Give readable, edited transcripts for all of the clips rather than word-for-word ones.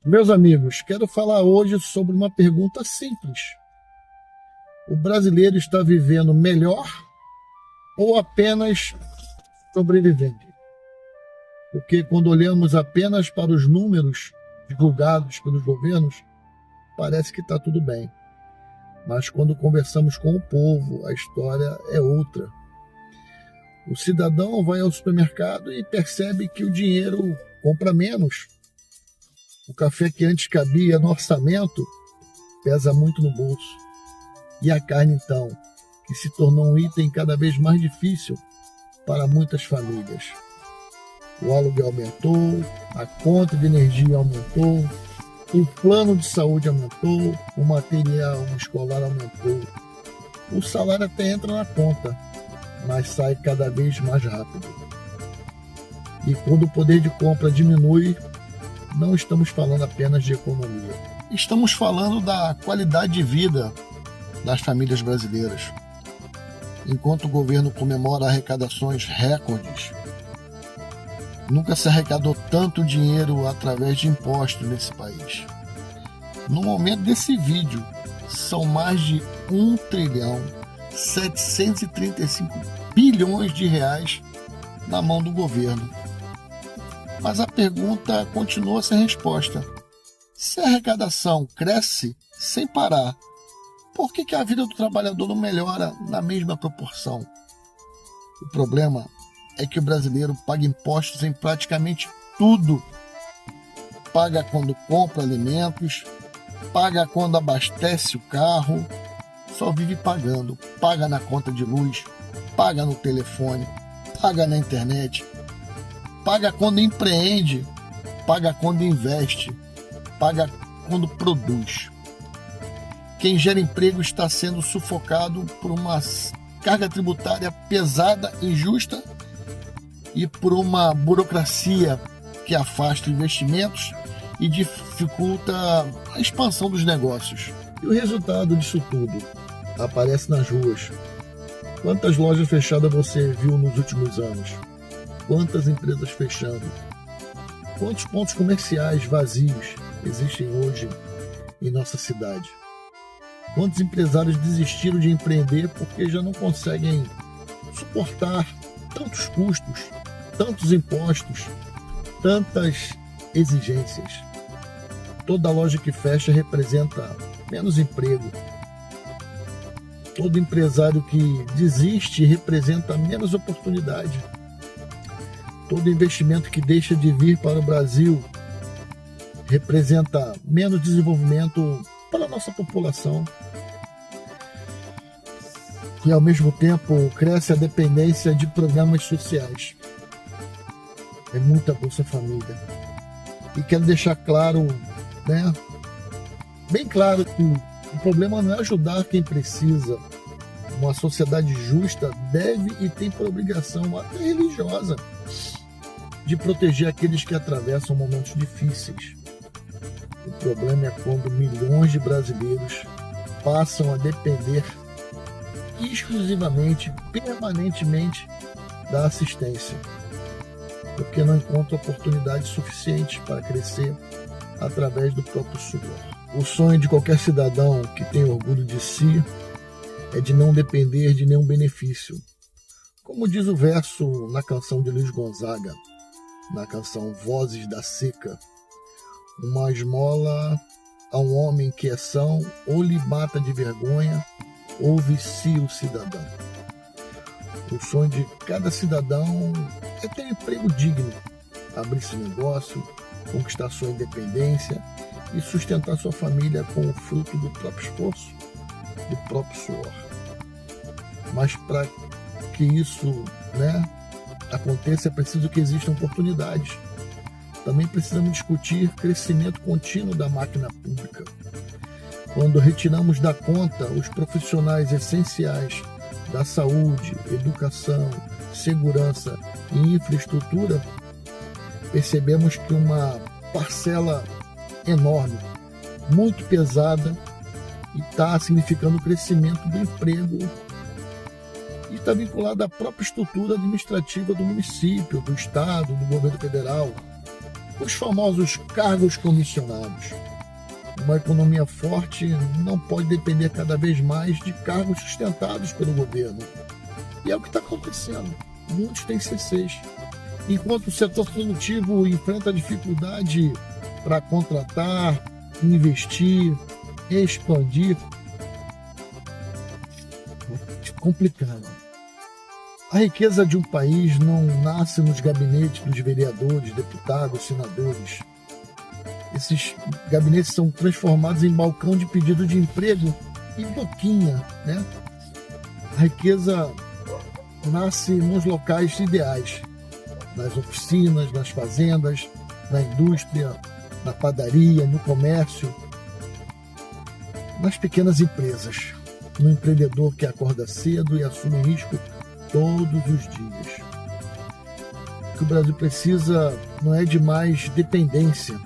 Meus amigos, quero falar hoje sobre uma pergunta simples. O brasileiro está vivendo melhor ou apenas sobrevivendo? Porque quando olhamos apenas para os números divulgados pelos governos, parece que está tudo bem. Mas quando conversamos com o povo, a história é outra. O cidadão vai ao supermercado e percebe que o dinheiro compra menos. O café que antes cabia no orçamento pesa muito no bolso. E a carne, então, que se tornou um item cada vez mais difícil para muitas famílias. O aluguel aumentou, a conta de energia aumentou, o plano de saúde aumentou, o material escolar aumentou. O salário até entra na conta, mas sai cada vez mais rápido. E quando o poder de compra diminui, não estamos falando apenas de economia. Estamos falando da qualidade de vida das famílias brasileiras. Enquanto o governo comemora arrecadações recordes, nunca se arrecadou tanto dinheiro através de impostos nesse país. No momento desse vídeo, são mais de 1,735 bilhões de reais na mão do governo. Mas a pergunta continua sem resposta. Se a arrecadação cresce sem parar, por que a vida do trabalhador não melhora na mesma proporção? O problema é que o brasileiro paga impostos em praticamente tudo. Paga quando compra alimentos, paga quando abastece o carro, só vive pagando. Paga na conta de luz, paga no telefone, paga na internet, paga quando empreende, paga quando investe, paga quando produz. Quem gera emprego está sendo sufocado por uma carga tributária pesada, injusta e por uma burocracia que afasta investimentos e dificulta a expansão dos negócios. E o resultado disso tudo aparece nas ruas. Quantas lojas fechadas você viu nos últimos anos? Quantas empresas fechando? Quantos pontos comerciais vazios existem hoje em nossa cidade? Quantos empresários desistiram de empreender porque já não conseguem suportar tantos custos, tantos impostos, tantas exigências? Toda loja que fecha representa menos emprego. Todo empresário que desiste representa menos oportunidade. Todo investimento que deixa de vir para o Brasil representa menos desenvolvimento para a nossa população. E ao mesmo tempo cresce a dependência de programas sociais. É muita Bolsa Família. E quero deixar claro, bem claro, que o problema não é ajudar quem precisa. Uma sociedade justa deve e tem por obrigação, até religiosa, de proteger aqueles que atravessam momentos difíceis. O problema é quando milhões de brasileiros passam a depender exclusivamente, permanentemente da assistência, porque não encontram oportunidades suficientes para crescer através do próprio suor. O sonho de qualquer cidadão que tem orgulho de si é de não depender de nenhum benefício. Como diz o verso na canção de Luiz Gonzaga, na canção Vozes da Seca: uma esmola a um homem que é são, ou lhe mata de vergonha, ou vicia o cidadão. O sonho de cada cidadão é ter um emprego digno, abrir seu negócio, conquistar sua independência e sustentar sua família com o fruto do próprio esforço, do próprio suor. Mas para que isso aconteça, é preciso que existam oportunidades. Também precisamos discutir crescimento contínuo da máquina pública. Quando retiramos da conta os profissionais essenciais da saúde, educação, segurança e infraestrutura, percebemos que uma parcela enorme, muito pesada, está significando o crescimento do emprego e está vinculada à própria estrutura administrativa do município, do estado, do governo federal. Os famosos cargos comissionados. Uma economia forte não pode depender cada vez mais de cargos sustentados pelo governo. E é o que está acontecendo. Muitos têm CCs. Enquanto o setor produtivo enfrenta dificuldade para contratar, investir, expandir, é complicado. A riqueza de um país não nasce nos gabinetes dos vereadores, deputados, senadores. Esses gabinetes são transformados em balcão de pedido de emprego e boquinha, né? A riqueza nasce nos locais ideais, nas oficinas, nas fazendas, na indústria, na padaria, no comércio, nas pequenas empresas, no empreendedor que acorda cedo e assume risco todos os dias. O que o Brasil precisa não é de mais dependência,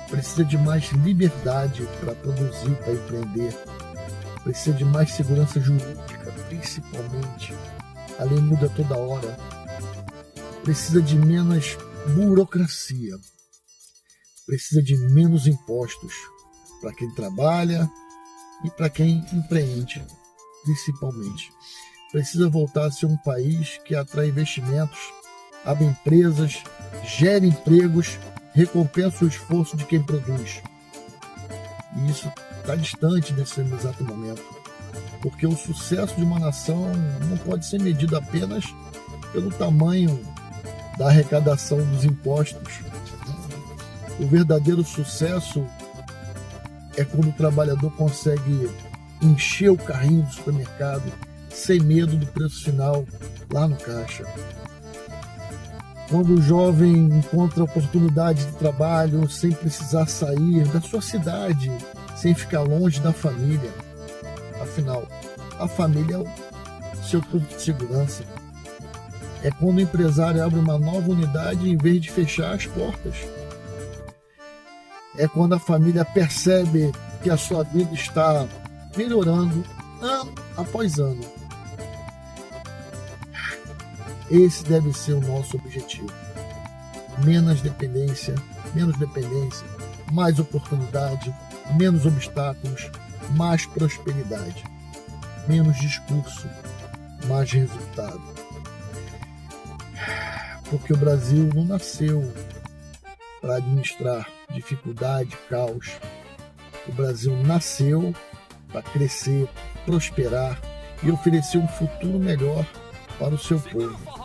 precisa de mais liberdade para produzir, para empreender, precisa de mais segurança jurídica, principalmente. A lei muda toda hora. Precisa de menos burocracia, precisa de menos impostos para quem trabalha e para quem empreende, principalmente. Precisa voltar a ser um país que atrai investimentos, abre empresas, gera empregos, recompensa o esforço de quem produz. E isso está distante nesse exato momento, porque o sucesso de uma nação não pode ser medido apenas pelo tamanho da arrecadação dos impostos. O verdadeiro sucesso é quando o trabalhador consegue encher o carrinho do supermercado sem medo do preço final lá no caixa. Quando o jovem encontra oportunidade de trabalho sem precisar sair da sua cidade, sem ficar longe da família. Afinal, a família é o seu ponto de segurança. É quando o empresário abre uma nova unidade em vez de fechar as portas. É quando a família percebe que a sua vida está melhorando ano após ano. Esse deve ser o nosso objetivo. Menos dependência, mais oportunidade, menos obstáculos, mais prosperidade. Menos discurso, mais resultado. Porque o Brasil não nasceu para administrar dificuldade, caos. O Brasil nasceu para crescer, prosperar e oferecer um futuro melhor para o seu povo.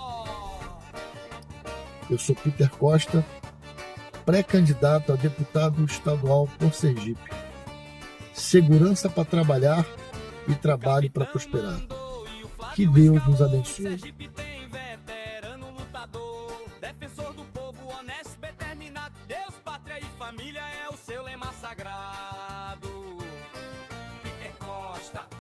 Eu sou Peter Costa, pré-candidato a deputado estadual por Sergipe. Segurança para trabalhar e trabalho para prosperar. Que Deus nos abençoe. Defensor do povo, honesto, determinado, Deus, pátria e família é o seu lema sagrado.